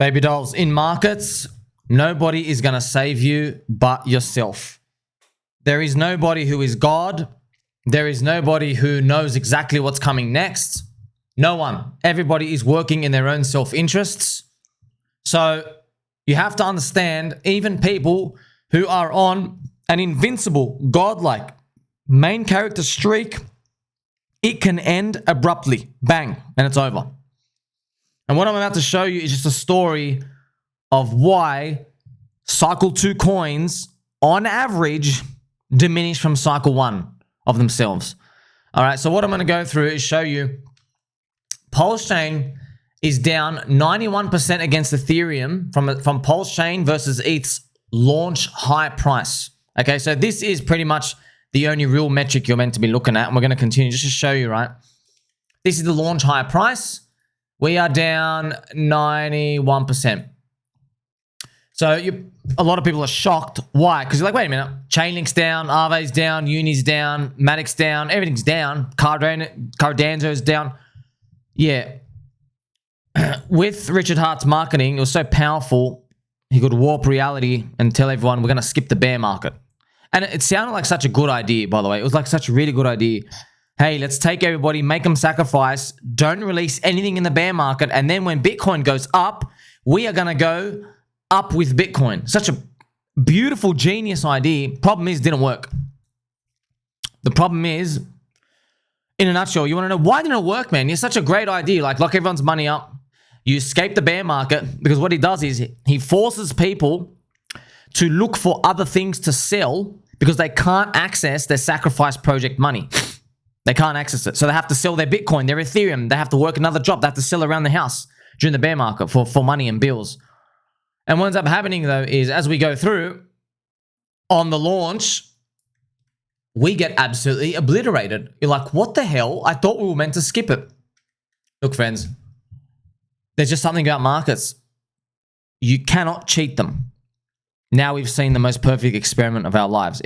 Baby dolls, in markets, nobody is going to save you but yourself. There is nobody who is God. There is nobody who knows exactly what's coming next. No one. Everybody is working in their own self-interests. So you have to understand, even people who are on an invincible, godlike main character streak, it can end abruptly. Bang, and it's over. And what I'm about to show you is just a story of why cycle 2 coins, on average, diminish from cycle 1 of themselves. All right, so what I'm going to go through is show you PulseChain is down 91% against Ethereum from PulseChain versus ETH's launch high price. Okay, so this is pretty much the only real metric you're meant to be looking at. And we're going to continue just to show you, right? This is the launch high price. We are down 91%. So a lot of people are shocked. Why? Because you're like, wait a minute. Chainlink's down, Aave's down, Uni's down, Matic's down, everything's down. Cardano's down. Yeah. With Richard Hart's marketing, it was so powerful, he could warp reality and tell everyone we're going to skip the bear market. And it sounded like such a good idea, by the way. It was like such a really good idea. Hey, let's take everybody, make them sacrifice, don't release anything in the bear market, and then when Bitcoin goes up, we are going to go up with Bitcoin. Such a beautiful, genius idea. Problem is, it didn't work. The problem is, in a nutshell, you want to know why didn't it work, man? It's such a great idea. Like, lock everyone's money up. You escape the bear market, because what he does is he forces people to look for other things to sell because they can't access their sacrifice project money. They can't access it. So they have to sell their Bitcoin, their Ethereum. They have to work another job. They have to sell around the house during the bear market for money and bills. And what ends up happening, though, is as we go through, on the launch, we get absolutely obliterated. You're like, what the hell? I thought we were meant to skip it. Look, friends, there's just something about markets. You cannot cheat them. Now we've seen the most perfect experiment of our lives.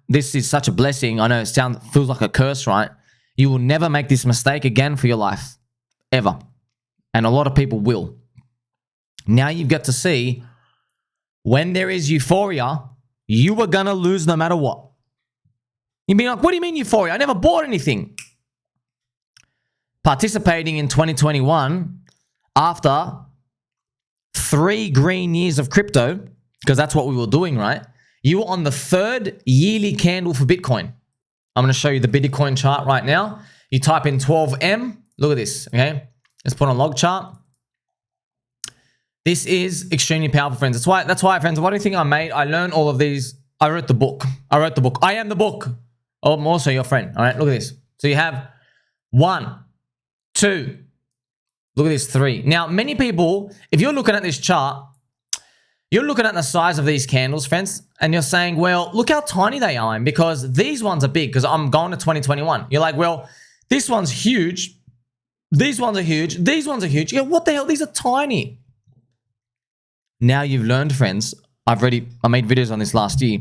This is such a blessing. I know it feels like a curse, right? You will never make this mistake again for your life, ever. And a lot of people will. Now you've got to see, when there is euphoria, you are going to lose no matter what. You'd be like, what do you mean euphoria? I never bought anything. Participating in 2021 after 3 green years of crypto, because that's what we were doing, right? You were on the 3rd yearly candle for Bitcoin. I'm going to show you the Bitcoin chart right now. You type in 12M. Look at this, okay? Let's put on a log chart. This is extremely powerful, friends. That's why, friends, what do you think I made? I learned all of these. I wrote the book. I am the book. Oh, I'm also your friend, all right? Look at this. So you have 1, 2, look at this, 3. Now, many people, if you're looking at this chart, you're looking at the size of these candles, friends, and you're saying, well, look how tiny they are, because these ones are big, because I'm going to 2021. You're like, well, this one's huge. These ones are huge. These ones are huge. You go, what the hell? These are tiny. Now you've learned, friends. I made videos on this last year.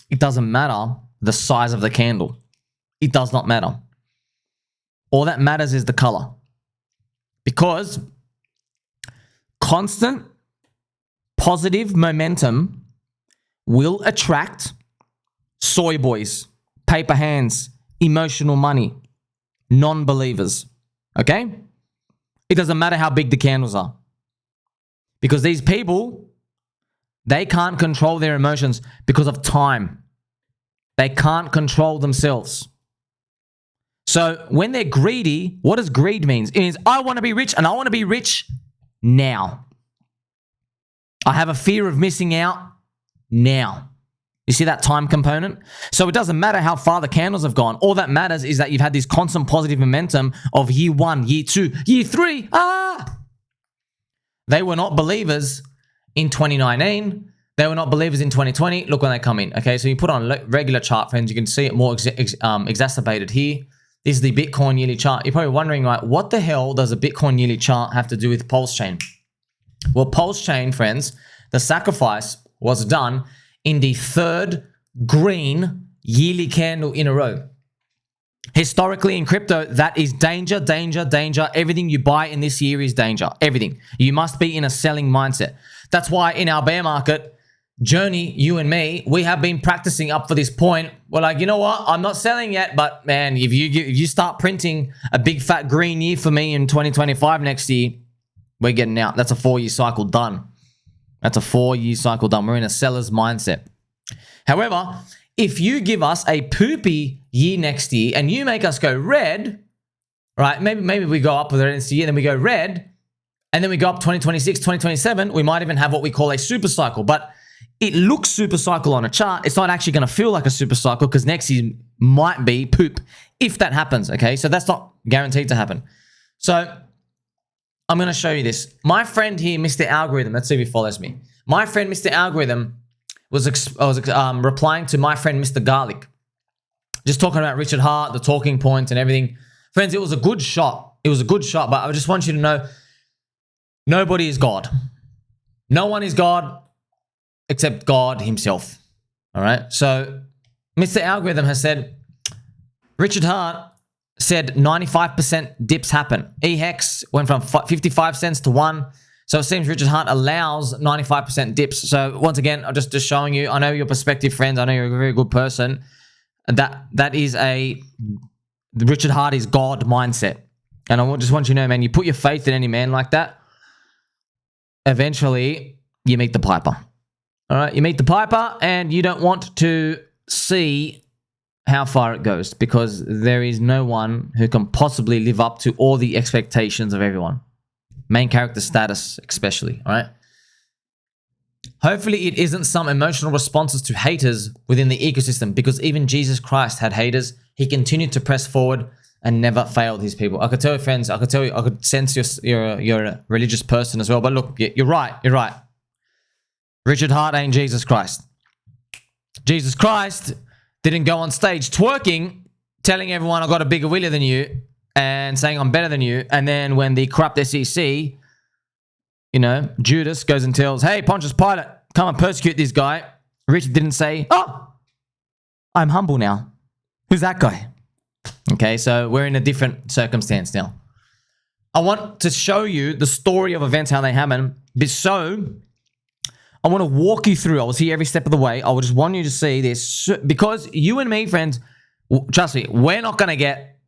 It doesn't matter the size of the candle. It does not matter. All that matters is the color. Because constant positive momentum will attract soy boys, paper hands, emotional money, non-believers. Okay? It doesn't matter how big the candles are. Because these people, they can't control their emotions because of time. They can't control themselves. So when they're greedy, what does greed mean? It means I want to be rich, and I want to be rich now. I have a fear of missing out now. You see that time component? So it doesn't matter how far the candles have gone. All that matters is that you've had this constant positive momentum of year 1, year 2, year 3. They were not believers in 2019. They were not believers in 2020. Look when they come in. Okay, so you put on a regular chart, friends. You can see it more exacerbated here. This is the Bitcoin yearly chart. You're probably wondering, right, what the hell does a Bitcoin yearly chart have to do with PulseChain? Well, PulseChain, friends, the sacrifice was done in the 3rd green yearly candle in a row. Historically in crypto, that is danger, danger, danger. Everything you buy in this year is danger. Everything. You must be in a selling mindset. That's why in our bear market journey, you and me, we have been practicing up for this point. We're like, you know what? I'm not selling yet, but man, if you start printing a big fat green year for me in 2025 next year, we're getting out. That's a 4-year cycle done. That's a 4-year cycle done. We're in a seller's mindset. However, if you give us a poopy year next year and you make us go red, right? Maybe we go up with the next year, then we go red, and then we go up 2026, 2027. We might even have what we call a super cycle, but it looks super cycle on a chart. It's not actually going to feel like a super cycle because next year might be poop if that happens, okay? So that's not guaranteed to happen. So I'm going to show you this. My friend here, Mr. Algorithm, let's see if he follows me. My friend, Mr. Algorithm, was replying to my friend, Mr. Garlic. Just talking about Richard Hart, the talking points and everything. Friends, it was a good shot. It was a good shot, but I just want you to know, nobody is God. No one is God except God himself. All right? So Mr. Algorithm has said, Richard Hart said 95% dips happen. HEX went from 55 cents to 1. So it seems Richard Hart allows 95% dips. So once again, I'm just showing you, I know your perspective, friends. I know you're a very good person. That is a Richard Hart is God mindset. And I just want you to know, man, you put your faith in any man like that, eventually you meet the piper. All right? You meet the piper and you don't want to see how far it goes because there is no one who can possibly live up to all the expectations of everyone. Main character status especially, all right? Hopefully it isn't some emotional responses to haters within the ecosystem because even Jesus Christ had haters. He continued to press forward and never failed his people. I could tell you, friends, I could sense you're a religious person as well. But look, you're right. You're right. Richard Hart ain't Jesus Christ. Jesus Christ didn't go on stage twerking, telling everyone I got a bigger willy than you and saying I'm better than you. And then when the corrupt SEC, Judas goes and tells, hey, Pontius Pilate, come and persecute this guy. Richard didn't say, oh, I'm humble now. Who's that guy? Okay, so we're in a different circumstance now. I want to show you the story of events, how they happen. So I want to walk you through. I was here every step of the way. I just want you to see this because you and me, friends, trust me, we're not going to get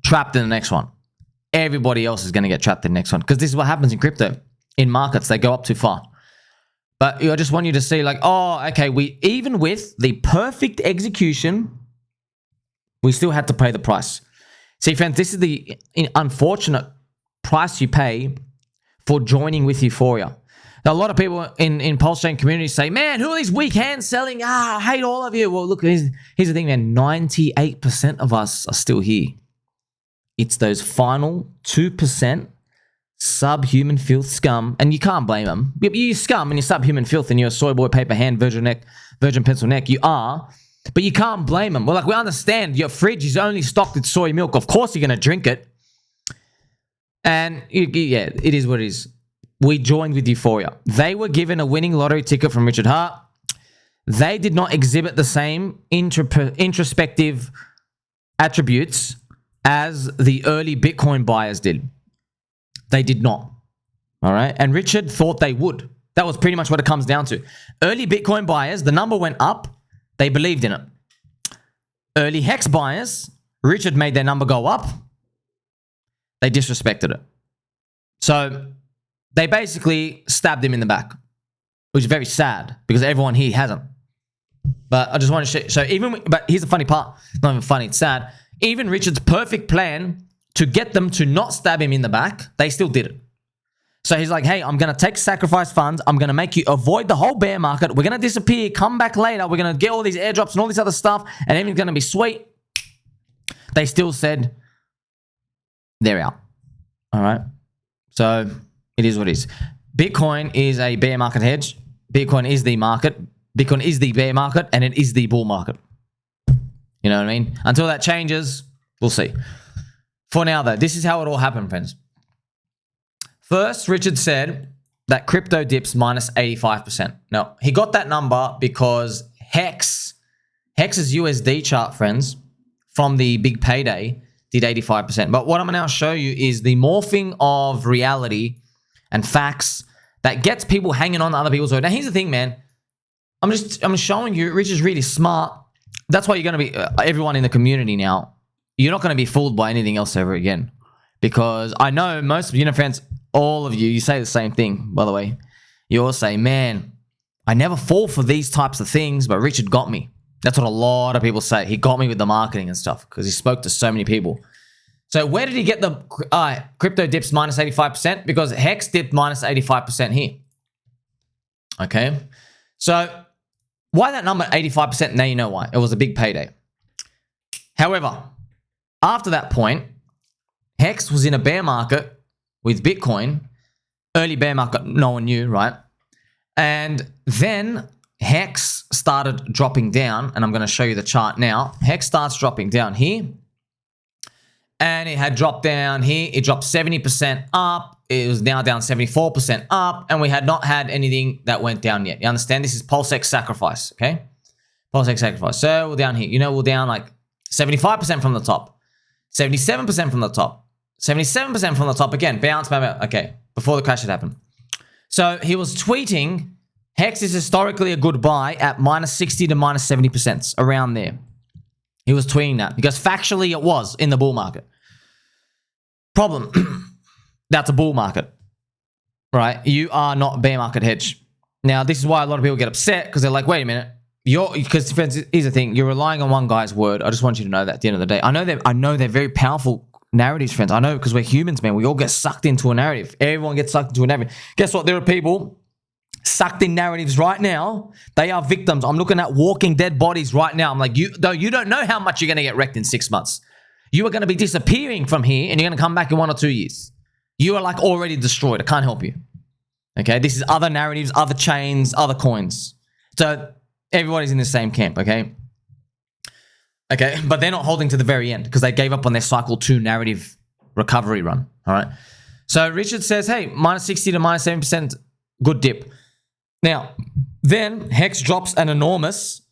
trapped in the next one. Everybody else is going to get trapped in the next one because this is what happens in crypto. In markets, they go up too far. But I just want you to see like, oh, okay, even with the perfect execution, we still had to pay the price. See, friends, this is the unfortunate price you pay for joining with Euphoria. Now, a lot of people in PulseChain community say, man, who are these weak hands selling? I hate all of you. Well, look, here's the thing, man. 98% of us are still here. It's those final 2% subhuman filth scum, and you can't blame them. You're scum and you're subhuman filth and you're a soy boy, paper hand, virgin pencil neck. You are, but you can't blame them. Well, like we understand your fridge is only stocked with soy milk. Of course you're going to drink it. And yeah, it is what it is. We joined with Euphoria. They were given a winning lottery ticket from Richard Hart. They did not exhibit the same introspective attributes as the early Bitcoin buyers did. They did not. All right. And Richard thought they would. That was pretty much what it comes down to. Early Bitcoin buyers, the number went up. They believed in it. Early HEX buyers, Richard made their number go up. They disrespected it. So they basically stabbed him in the back, which is very sad because everyone here hasn't. But I just want to show. But here's the funny part. It's not even funny. It's sad. Even Richard's perfect plan to get them to not stab him in the back, they still did it. So he's like, hey, I'm going to take sacrifice funds. I'm going to make you avoid the whole bear market. We're going to disappear. Come back later. We're going to get all these airdrops and all this other stuff. And everything's going to be sweet. They still said they're out. All right. So it is what it is. Bitcoin is a bear market hedge. Bitcoin is the market. Bitcoin is the bear market. And it is the bull market. You know what I mean? Until that changes, we'll see. For now, though, this is how it all happened, friends. First, Richard said that crypto dips minus 85%. Now, he got that number because HEX's USD chart, friends, from the big payday did 85%. But what I'm going to now show you is the morphing of reality and facts that gets people hanging on to other people's word. Now, here's the thing, man. I'm showing you Rich is really smart. That's why you're going to be, everyone in the community now, you're not going to be fooled by anything else ever again. Because I know most of you friends, all of you, you say the same thing, by the way. You all say, man, I never fall for these types of things, but Richard got me. That's what a lot of people say. He got me with the marketing and stuff because he spoke to so many people. So where did he get the crypto dips minus 85%? Because HEX dipped minus 85% here. Okay. So why that number 85%? Now you know why. It was a big payday. However, after that point, HEX was in a bear market with Bitcoin. Early bear market, no one knew, right? And then HEX started dropping down, and I'm going to show you the chart now. HEX starts dropping down here. And it had dropped down here. It dropped 70% up. It was now down 74% up. And we had not had anything that went down yet. You understand? This is PulseChain sacrifice, okay? PulseChain sacrifice. So we're down here. You know, we're down like 75% from the top. 77% from the top. 77% from the top. Again, bounce, bounce. Okay, before the crash had happened. So he was tweeting, HEX is historically a good buy at minus 60 to minus 70%, around there. He was tweeting that because factually it was in the bull market. Problem, that's a bull market, right? You are not bear market hedge. Now, this is why a lot of people get upset because they're like, wait a minute. Because friends, here's the thing. You're relying on one guy's word. I just want you to know that at the end of the day. I know they're very powerful narratives, friends. I know because we're humans, man. We all get sucked into a narrative. Everyone gets sucked into a narrative. Guess what? There are people sucked in narratives right now. They are victims. I'm looking at walking dead bodies right now. I'm like, you don't know how much you're going to get wrecked in 6 months. You are going to be disappearing from here and you're going to come back in 1 or 2 years. You are like already destroyed. I can't help you. Okay. This is other narratives, other chains, other coins. So everybody's in the same camp. Okay. Okay. But they're not holding to the very end because they gave up on their cycle 2 narrative recovery run. All right. So Richard says, hey, minus 60 to minus 7%, good dip. Now, then HEX drops an enormous,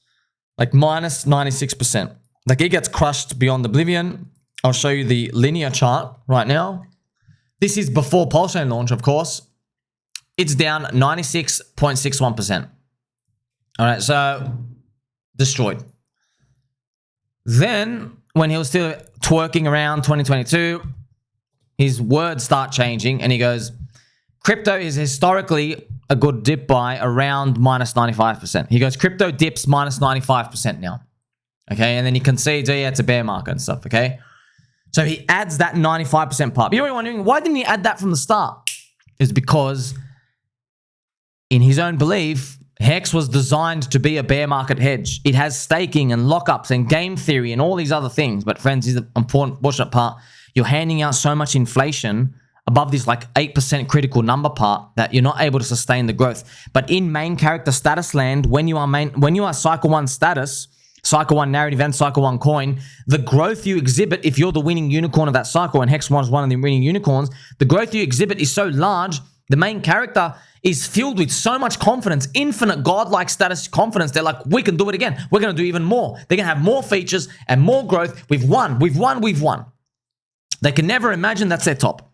like minus 96%. Like it gets crushed beyond oblivion. I'll show you the linear chart right now. This is before PulseChain launch, of course. It's down 96.61%. All right, so destroyed. Then, when he was still twerking around 2022, his words start changing and he goes, crypto is historically a good dip buy around minus 95%. He goes, crypto dips minus 95% now. Okay, and then he concedes, oh yeah, it's a bear market and stuff, okay? So he adds that 95% part. You're wondering, why didn't he add that from the start? It's because in his own belief, HEX was designed to be a bear market hedge. It has staking and lockups and game theory and all these other things. But friends, this is the important, fortunate part. You're handing out so much inflation above this like 8% critical number part that you're not able to sustain the growth. But in main character status land, when you are cycle 1 status, cycle 1 narrative and cycle 1 coin, the growth you exhibit, if you're the winning unicorn of that cycle, and HEX1 is one of the winning unicorns, the growth you exhibit is so large, the main character is filled with so much confidence, infinite godlike status confidence. They're like, we can do it again. We're going to do even more. They're going to have more features and more growth. We've won. They can never imagine that's their top.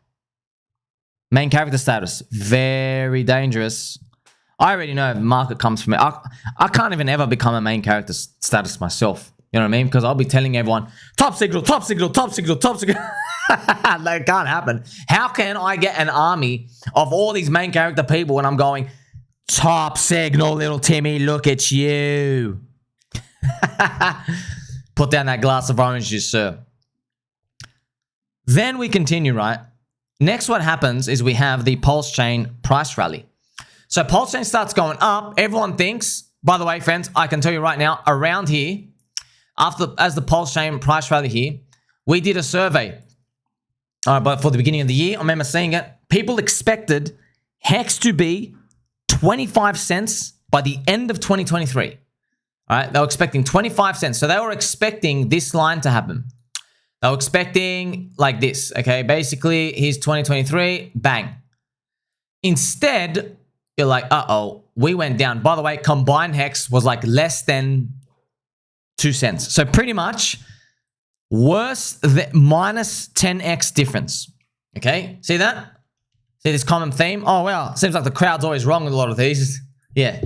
Main character status, very dangerous. I already know the market comes from it. I can't even ever become a main character status myself. You know what I mean? Because I'll be telling everyone, top signal, top signal, top signal, top signal. That can't happen. How can I get an army of all these main character people when I'm going, top signal, little Timmy, look at you. Put down that glass of orange juice, sir. Then we continue, right? Next, what happens is we have the PulseChain price rally. So PulseChain starts going up. Everyone thinks, by the way, friends, I can tell you right now, around here, as the PulseChain price rally here, we did a survey. But for the beginning of the year, I remember seeing it. People expected HEX to be 25 cents by the end of 2023. All right, they were expecting 25 cents. So they were expecting this line to happen. They were expecting like this, okay? Basically, here's 2023, bang. Instead, you're like, uh-oh, we went down. By the way, combined HEX was like less than 2 cents. So pretty much worse than minus 10x difference. Okay, see that? See this common theme? Oh wow, seems like the crowd's always wrong with a lot of these. Yeah,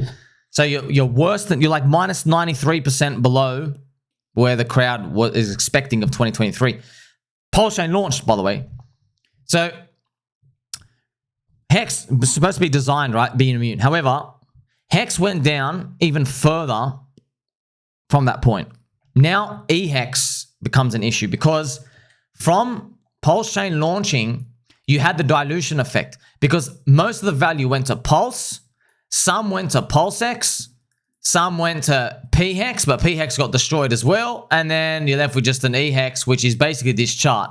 so you're worse than, you're like minus 93% below where the crowd is expecting of 2023. PulseChain launched, by the way. So HEX was supposed to be designed, right, being immune. However, HEX went down even further from that point. Now EHEX becomes an issue because from PulseChain launching, you had the dilution effect because most of the value went to Pulse, some went to PulseX, some went to PHEX, but PHEX got destroyed as well. And then you're left with just an EHEX, which is basically this chart.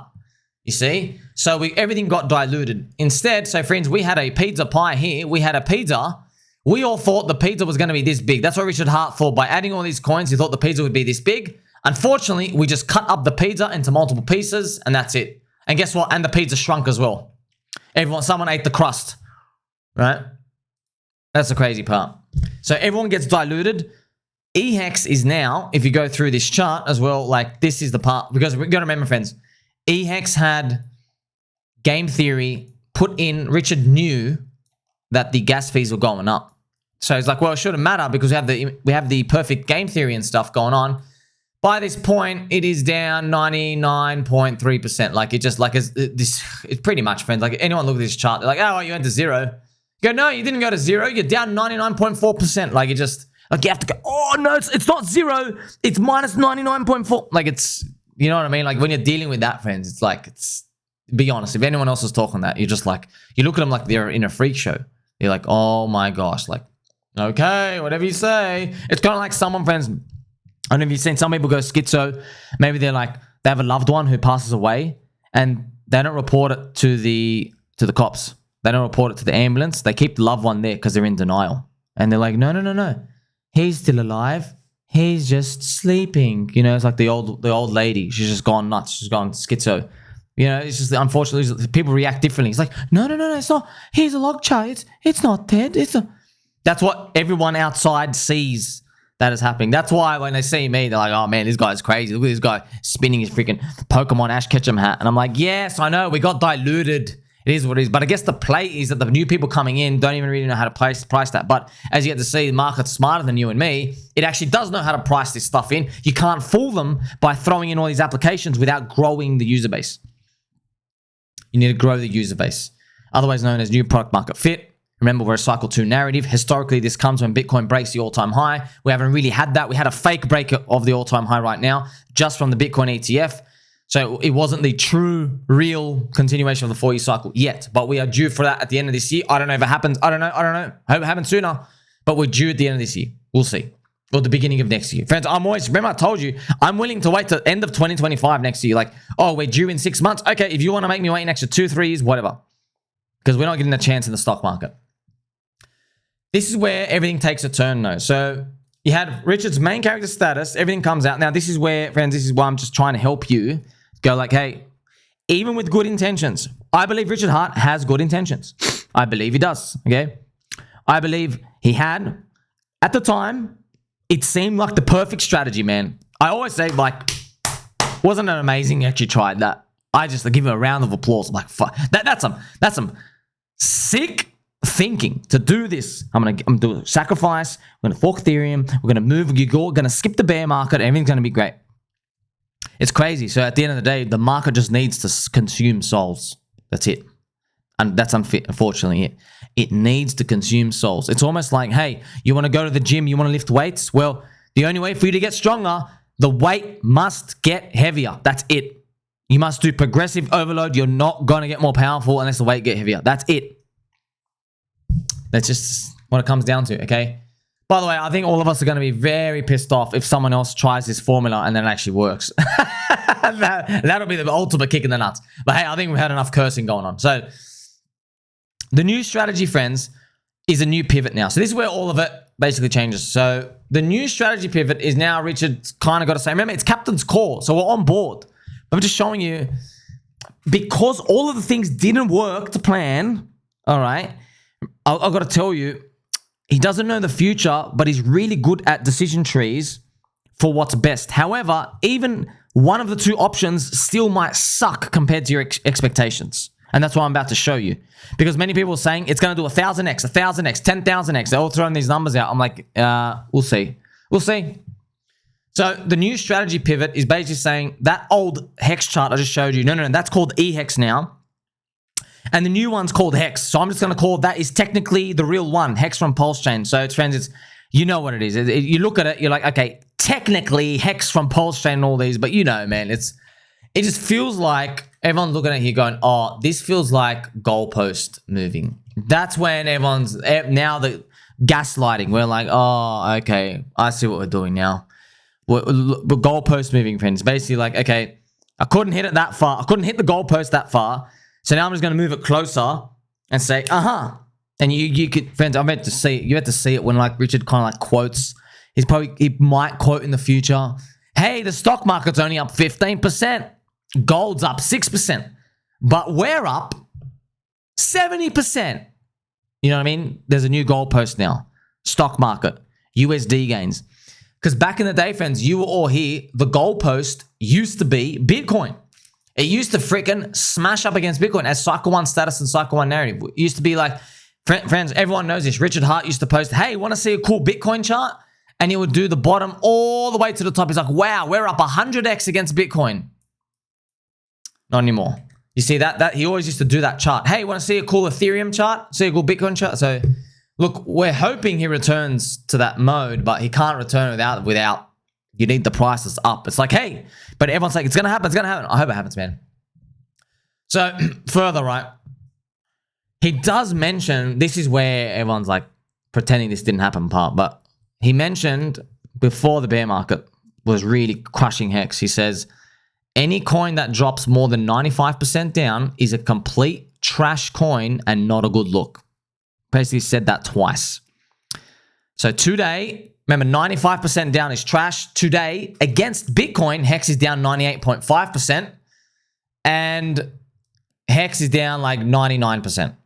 You see? So everything got diluted. Instead, so friends, we had a pizza pie here. We had a pizza. We all thought the pizza was going to be this big. That's what Richard Hart thought. By adding all these coins, he thought the pizza would be this big. Unfortunately, we just cut up the pizza into multiple pieces, and that's it. And guess what? And the pizza shrunk as well. Someone ate the crust, right? That's the crazy part. So everyone gets diluted. EHEX is now, if you go through this chart as well, like this is the part, because we got to remember, friends, EHEX had game theory put in. Richard knew that the gas fees were going up. So it's like, well, it shouldn't matter because we have the perfect game theory and stuff going on. By this point, it is down 99.3%. Like it just like it's pretty much, friends. Like anyone look at this chart, they're like, oh, you went to zero. You go, no, you didn't go to zero. You're down 99.4%. Like it just like you have to go, oh no, it's not zero. It's minus 99.4. Like it's, you know what I mean? Like when you're dealing with that, friends, it's like be honest. If anyone else is talking that, you're just like, you look at them like they're in a freak show. You're like, oh my gosh, like, okay, whatever you say. It's kind of like someone, friends, I don't know if you've seen some people go schizo. Maybe they're like, they have a loved one who passes away and they don't report it to the cops. They don't report it to the ambulance. They keep the loved one there because they're in denial. And they're like, no. He's still alive. He's just sleeping. You know, it's like the old lady. She's just gone nuts. She's gone schizo. You know, it's just unfortunately people react differently. It's like, no, it's not. He's a log child. It's not dead. That's what everyone outside sees that is happening. That's why when they see me, they're like, oh man, this guy's crazy. Look at this guy spinning his freaking Pokemon Ash Ketchum hat. And I'm like, yes, I know. We got diluted. It is what it is. But I guess the play is that the new people coming in don't even really know how to price that. But as you get to see, the market's smarter than you and me. It actually does know how to price this stuff in. You can't fool them by throwing in all these applications without growing the user base. You need to grow the user base, otherwise known as new product market fit. Remember, we're a cycle 2 narrative. Historically, this comes when Bitcoin breaks the all-time high. We haven't really had that. We had a fake break of the all-time high right now, just from the Bitcoin ETF. So it wasn't the true, real continuation of the 4-year cycle yet. But we are due for that at the end of this year. I don't know if it happens. I don't know. Hope it happens sooner. But we're due at the end of this year. We'll see. Or the beginning of next year. Friends, remember I told you, I'm willing to wait till end of 2025 next year. Like, oh, we're due in 6 months. Okay, if you want to make me wait an extra 2-3 years, whatever. Because we're not getting a chance in the stock market. This is where everything takes a turn though. So you had Richard's main character status. Everything comes out. Now this is where, friends, this is why I'm just trying to help you go like, hey, even with good intentions, I believe Richard Hart has good intentions. I believe he does, okay? I believe he had, at the time, it seemed like the perfect strategy, man. I always say, like, wasn't it amazing he actually tried that? I just give him a round of applause. I'm like, fuck. That's some sick thinking to do this. I'm gonna do a sacrifice. We're gonna fork Ethereum. We're gonna move. We're gonna skip the bear market. Everything's gonna be great. It's crazy. So at the end of the day, the market just needs to consume souls. That's it. And that's unfortunately it. It needs to consume souls. It's almost like, hey, you want to go to the gym, you want to lift weights? Well, the only way for you to get stronger, the weight must get heavier. That's it. You must do progressive overload. You're not going to get more powerful unless the weight get heavier. That's it. That's just what it comes down to, okay? By the way, I think all of us are going to be very pissed off if someone else tries this formula and then it actually works. That'll be the ultimate kick in the nuts. But hey, I think we've had enough cursing going on. So the new strategy, friends, is a new pivot now. So this is where all of it basically changes. So the new strategy pivot is now Richard's kind of got to say, remember, it's captain's call. So we're on board. I'm just showing you, because all of the things didn't work to plan, all right, I've got to tell you, he doesn't know the future, but he's really good at decision trees for what's best. However, even one of the two options still might suck compared to your expectations. And that's what I'm about to show you. Because many people are saying it's going to do 1,000x, 1,000x, 10,000x. They're all throwing these numbers out. I'm like, we'll see. We'll see. So the new strategy pivot is basically saying that old HEX chart I just showed you. No, that's called EHEX now. And the new one's called HEX. So I'm just going to call that is technically the real one, HEX from PulseChain. So it's, friends, it's, you know what it is. You look at it, you're like, okay, technically HEX from PulseChain and all these, but you know, man, it just feels like everyone's looking at here going, oh, this feels like goalpost moving. That's when everyone's, now the gaslighting. We're like, oh, okay, I see what we're doing now. We're goalpost moving, friends. Basically like, okay, I couldn't hit it that far. I couldn't hit the goalpost that far. So now I'm just going to move it closer and say, And you could, friends, I meant to see it. You had to see it when like Richard kind of like quotes. He might quote in the future, hey, the stock market's only up 15%. Gold's up 6%. But we're up 70%. You know what I mean? There's a new goalpost now. Stock market. USD gains. Because back in the day, friends, you were all here. The goalpost used to be Bitcoin. It used to freaking smash up against Bitcoin as cycle one status and cycle one narrative. It used to be like, friends, everyone knows this. Richard Hart used to post, hey, want to see a cool Bitcoin chart? And he would do the bottom all the way to the top. He's like, wow, we're up 100x against Bitcoin. Not anymore. You see that he always used to do that chart. Hey, want to see a cool Ethereum chart? See a cool Bitcoin chart? So look, we're hoping he returns to that mode, but he can't return without you need the prices up. It's like, hey, but everyone's like, it's going to happen. It's going to happen. I hope it happens, man. So further, right? He does mention, this is where everyone's like pretending this didn't happen part, but he mentioned before the bear market was really crushing HEX. He says, any coin that drops more than 95% down is a complete trash coin and not a good look. Basically said that twice. So today, remember 95% down is trash. Today, against Bitcoin, HEX is down 98.5% and HEX is down like 99%.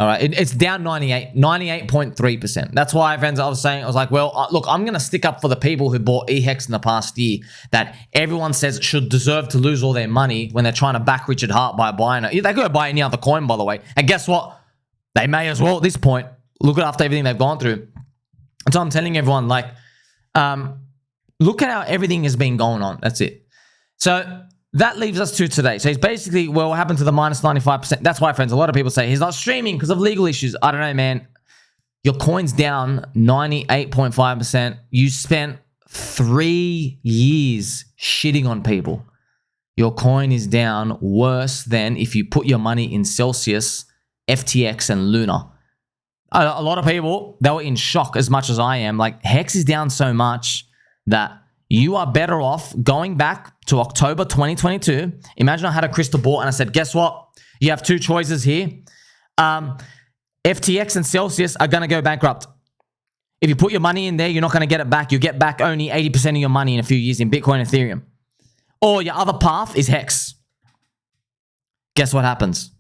All right, it's down 98.3%. That's why, friends, I was like, well, look, I'm going to stick up for the people who bought EHEX in the past year that everyone says should deserve to lose all their money when they're trying to back Richard Hart by buying it. They could buy any other coin, by the way. And guess what? They may as well at this point. Look at after everything they've gone through. And so I'm telling everyone, like, look at how everything has been going on. That's it. So that leaves us to today. So he's basically, well, what happened to the minus 95%? That's why, friends, a lot of people say he's not streaming because of legal issues. I don't know, man. Your coin's down 98.5%. You spent 3 years shitting on people. Your coin is down worse than if you put your money in Celsius, FTX, and Luna. A lot of people, they were in shock as much as I am. Like, HEX is down so much that you are better off going back to October 2022. Imagine I had a crystal ball and I said, guess what? You have two choices here. FTX and Celsius are going to go bankrupt. If you put your money in there, you're not going to get it back. You get back only 80% of your money in a few years in Bitcoin and Ethereum. Or your other path is HEX. Guess what happens?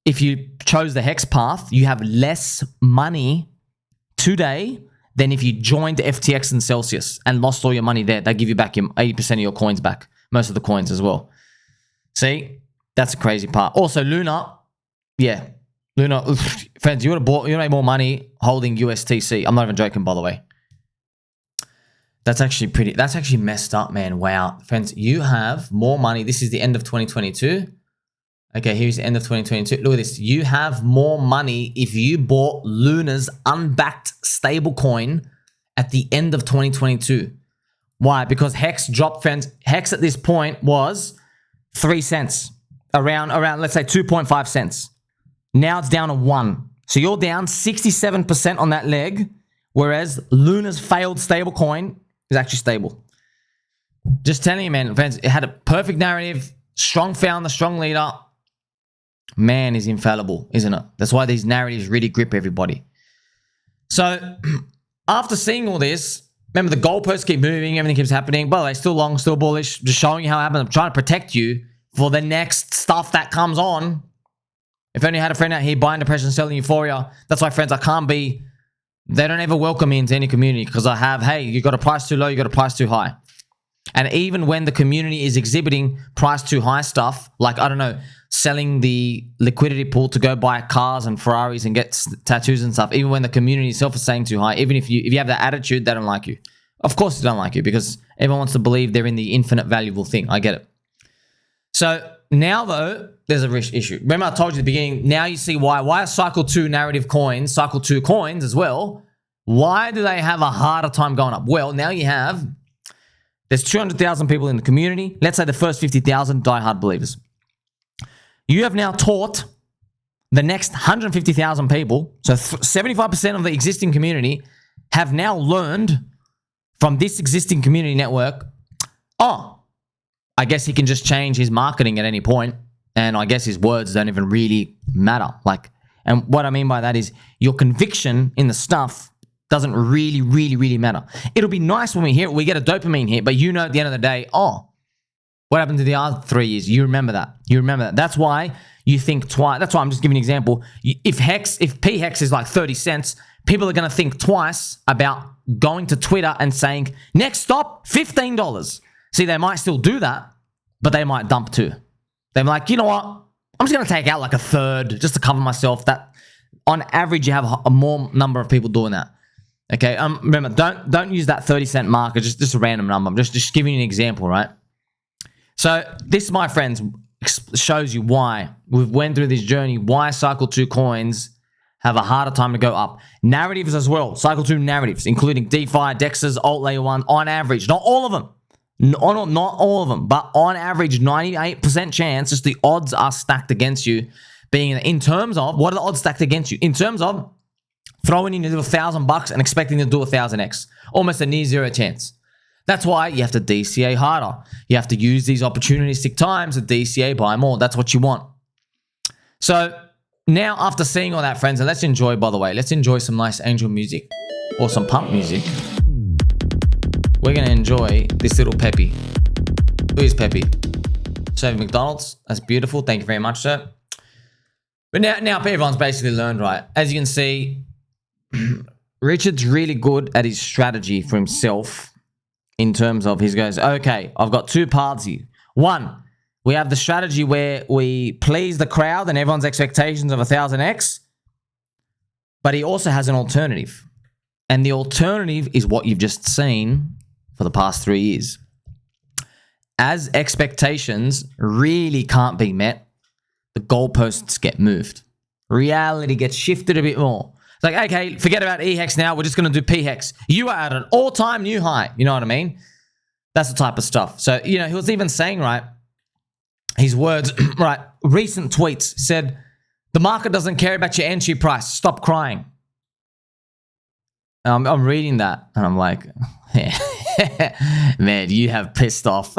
If you chose the HEX path, you have less money today than if you joined FTX and Celsius and lost all your money there. They give you back your 80% of your coins back. Most of the coins as well. See? That's a crazy part. Also, Luna. Yeah. Luna. Friends, you would have made more money holding USTC. I'm not even joking, by the way. That's actually messed up, man. Wow. Friends, you have more money. This is the end of 2022. Okay, here's the end of 2022. Look at this. You have more money if you bought Luna's unbacked stablecoin at the end of 2022. Why? Because HEX dropped, friends. HEX at this point was 3 cents. Around let's say 2.5 cents. Now it's down to 1. So you're down 67% on that leg, whereas Luna's failed stablecoin is actually stable. Just telling you, man, friends, it had a perfect narrative, strong founder, strong leader. Man is infallible, isn't it? That's why these narratives really grip everybody. So after seeing all this, remember the goalposts keep moving, everything keeps happening. By the way, still long, still bullish, just showing you how it happens. I'm trying to protect you for the next stuff that comes on. If only I had a friend out here buying depression, selling euphoria. That's why, friends, they don't ever welcome me into any community because I have, hey, you got a price too low, you got a price too high. And even when the community is exhibiting price too high stuff, like, I don't know, selling the liquidity pool to go buy cars and Ferraris and get tattoos and stuff, even when the community itself is saying too high, even if you have that attitude, they don't like you. Of course they don't like you, because everyone wants to believe they're in the infinite valuable thing. I get it. So now, though, there's a issue. Remember I told you at the beginning, now you see why are cycle 2 narrative coins, cycle 2 coins as well, why do they have a harder time going up? Well, now you have, there's 200,000 people in the community. Let's say the first 50,000 diehard believers. You have now taught the next 150,000 people, so 75% of the existing community have now learned from this existing community network, oh, I guess he can just change his marketing at any point, and I guess his words don't even really matter. Like, and what I mean by that is your conviction in the stuff doesn't really matter. It'll be nice when we hear it, we get a dopamine hit, but you know at the end of the day, oh, what happened to the other 3 years? You remember that. You remember that. That's why you think twice. That's why I'm just giving an example. If PHEX is like 30 cents, people are going to think twice about going to Twitter and saying, next stop, $15. See, they might still do that, but they might dump too. They're like, you know what? I'm just going to take out like a third just to cover myself. That on average, you have a more number of people doing that. Okay. Remember, don't use that 30-cent marker. Just a random number. I'm just giving you an example, right? So this, my friends, shows you why we've went through this journey. Why cycle 2 coins have a harder time to go up. Narratives as well. Cycle 2 narratives, including DeFi, DEXs, Alt Layer 1, on average, not all of them. Not all of them, but on average, 98% chance, just the odds are stacked against you. Being in terms of, what are the odds stacked against you? In terms of throwing in to do $1,000 and expecting to do 1,000x. Almost a near zero chance. That's why you have to DCA harder. You have to use these opportunistic times to DCA buy more. That's what you want. So now, after seeing all that, friends, and let's enjoy, by the way, let's enjoy some nice angel music or some pump music. We're going to enjoy this little Peppy. Who is Peppy? Serving McDonald's. That's beautiful. Thank you very much, sir. But now everyone's basically learned, right? As you can see, Richard's really good at his strategy for himself in terms of he goes, okay, I've got 2 paths here. One, we have the strategy where we please the crowd and everyone's expectations of 1,000x. But he also has an alternative. And the alternative is what you've just seen for the past 3 years. As expectations really can't be met, the goalposts get moved. Reality gets shifted a bit more. It's like, okay, forget about EHEX now. We're just going to do PHEX. You are at an all-time new high. You know what I mean? That's the type of stuff. So, you know, he was even saying, right, his words, right, recent tweets said, the market doesn't care about your entry price. Stop crying. I'm reading that and I'm like, man, you have pissed off.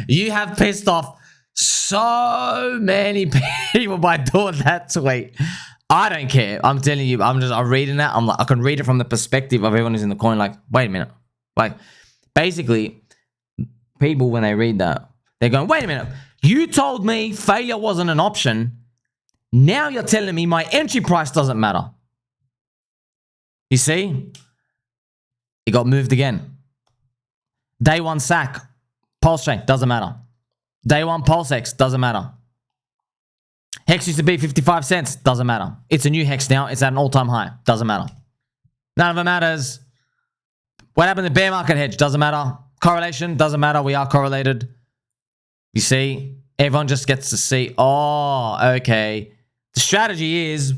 You have pissed off so many people by doing that tweet. I don't care. I'm telling you, I'm reading that. I'm like, I can read it from the perspective of everyone who's in the coin. Like, wait a minute. Like, basically, people, when they read that, they're going, wait a minute. You told me failure wasn't an option. Now you're telling me my entry price doesn't matter. You see? It got moved again. Day 1 sack. PulseChain, doesn't matter. Day 1 PulseX, doesn't matter. HEX used to be 55 cents, doesn't matter. It's a new HEX now. It's at an all-time high. Doesn't matter. None of it matters. What happened to bear market hedge? Doesn't matter. Correlation? Doesn't matter. We are correlated. You see? Everyone just gets to see, oh, okay. The strategy is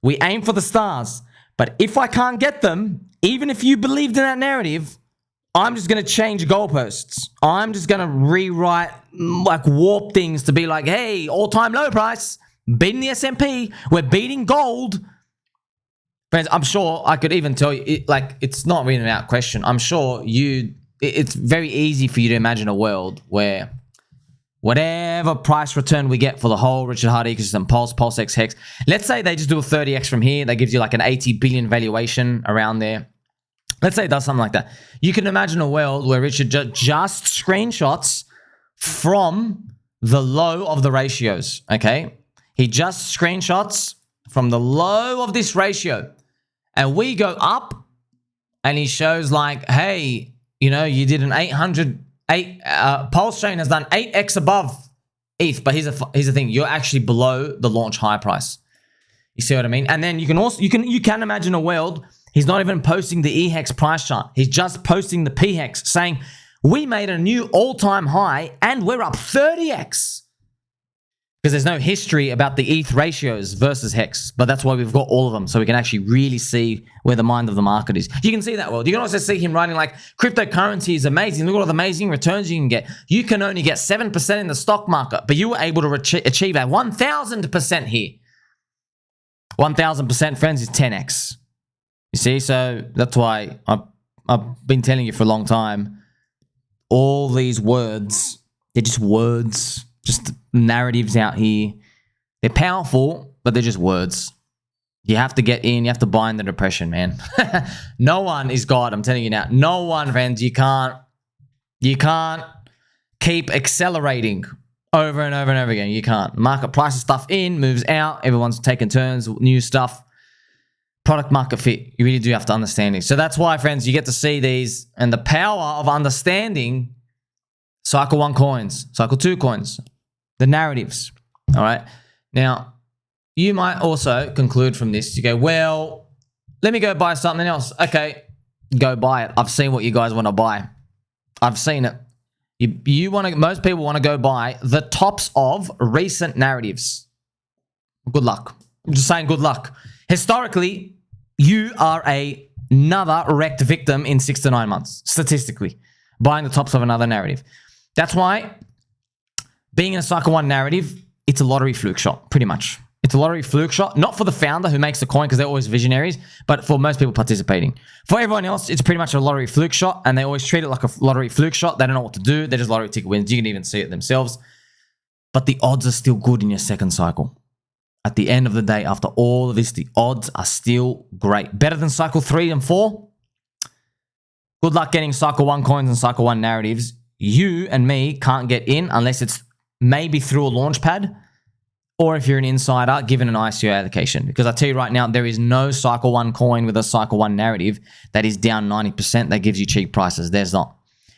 we aim for the stars. But if I can't get them, even if you believed in that narrative, I'm just going to change goalposts. I'm just going to rewrite, like warp things to be like, hey, all-time low price, beating the S&P, we're beating gold. Friends, I'm sure I could even tell you, it's not really an out question. I'm sure it's very easy for you to imagine a world where whatever price return we get for the whole Richard Heart ecosystem, PulseX, HEX, let's say they just do a 30x from here. That gives you like an 80 billion valuation around there. Let's say it does something like that. You can imagine a world where Richard just screenshots from the low of the ratios, okay? He just screenshots from the low of this ratio. And we go up and he shows like, hey, you know, you did an 808, PulseChain has done 8x above ETH, but here's the thing, you're actually below the launch high price. You see what I mean? And then you can also, you can imagine a world, he's not even posting the EHEX price chart. He's just posting the PHEX saying, we made a new all-time high and we're up 30x. Because there's no history about the ETH ratios versus HEX, but that's why we've got all of them, so we can actually really see where the mind of the market is. You can see that world. You can also see him writing like, cryptocurrency is amazing. Look at all the amazing returns you can get. You can only get 7% in the stock market, but you were able to achieve a 1,000% here. 1,000%, friends, is 10x. You see, so that's why I've been telling you for a long time, all these words, they're just words. Just narratives out here. They're powerful, but they're just words. You have to get in. You have to buy in the depression, man. No one is God. I'm telling you now. No one, friends. You can't keep accelerating over and over and over again. You can't. Market prices stuff in, moves out. Everyone's taking turns, new stuff. Product market fit. You really do have to understand it. So that's why, friends, you get to see these and the power of understanding Cycle 1 coins, Cycle 2 coins, the narratives. All right. Now, you might also conclude from this, you go, well, let me go buy something else. Okay, go buy it. I've seen what you guys want to buy. I've seen it. You want to, most people want to go buy the tops of recent narratives. Good luck. I'm just saying good luck. Historically, you are another wrecked victim in 6 to 9 months, statistically, buying the tops of another narrative. That's why being in a Cycle 1 narrative, it's a lottery fluke shot, pretty much. It's a lottery fluke shot, not for the founder who makes the coin because they're always visionaries, but for most people participating. For everyone else, it's pretty much a lottery fluke shot, and they always treat it like a lottery fluke shot. They don't know what to do. They're just lottery ticket wins. You can even see it themselves. But the odds are still good in your second cycle. At the end of the day, after all of this, the odds are still great. Better than Cycle 3 and 4. Good luck getting Cycle 1 coins and Cycle 1 narratives. You and me can't get in unless it's maybe through a launch pad, or if you're an insider, given an ICO allocation. Because I tell you right now, there is no Cycle 1 coin with a Cycle 1 narrative that is down 90% that gives you cheap prices. There's not.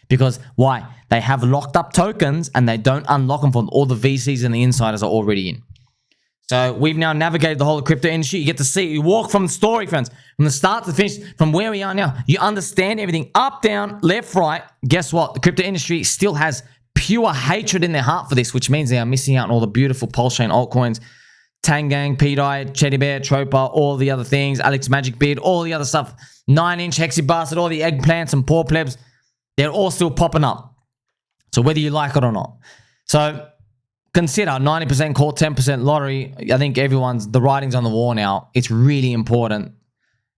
Because why? They have locked up tokens and they don't unlock them for all the VCs and the insiders are already in. So we've now navigated the whole crypto industry. You get to see, you walk from the story, friends, from the start to the finish, from where we are now. You understand everything up, down, left, right. Guess what? The crypto industry still has pure hatred in their heart for this, which means they are missing out on all the beautiful PulseChain altcoins, Tangang, P-Dye, Chetty Bear, Tropa, all the other things, Alex Magic Beard, all the other stuff, 9-inch Hexy Bastard, all the eggplants and poor plebs. They're all still popping up. So whether you like it or not. So consider 90% call, 10% lottery. I think the writing's on the wall now. It's really important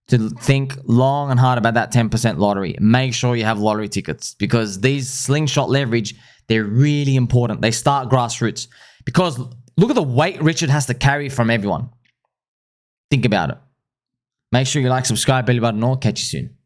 to think long and hard about that 10% lottery. Make sure you have lottery tickets because these slingshot leverage, they're really important. They start grassroots because look at the weight Richard has to carry from everyone. Think about it. Make sure you like, subscribe, belly button, or catch you soon.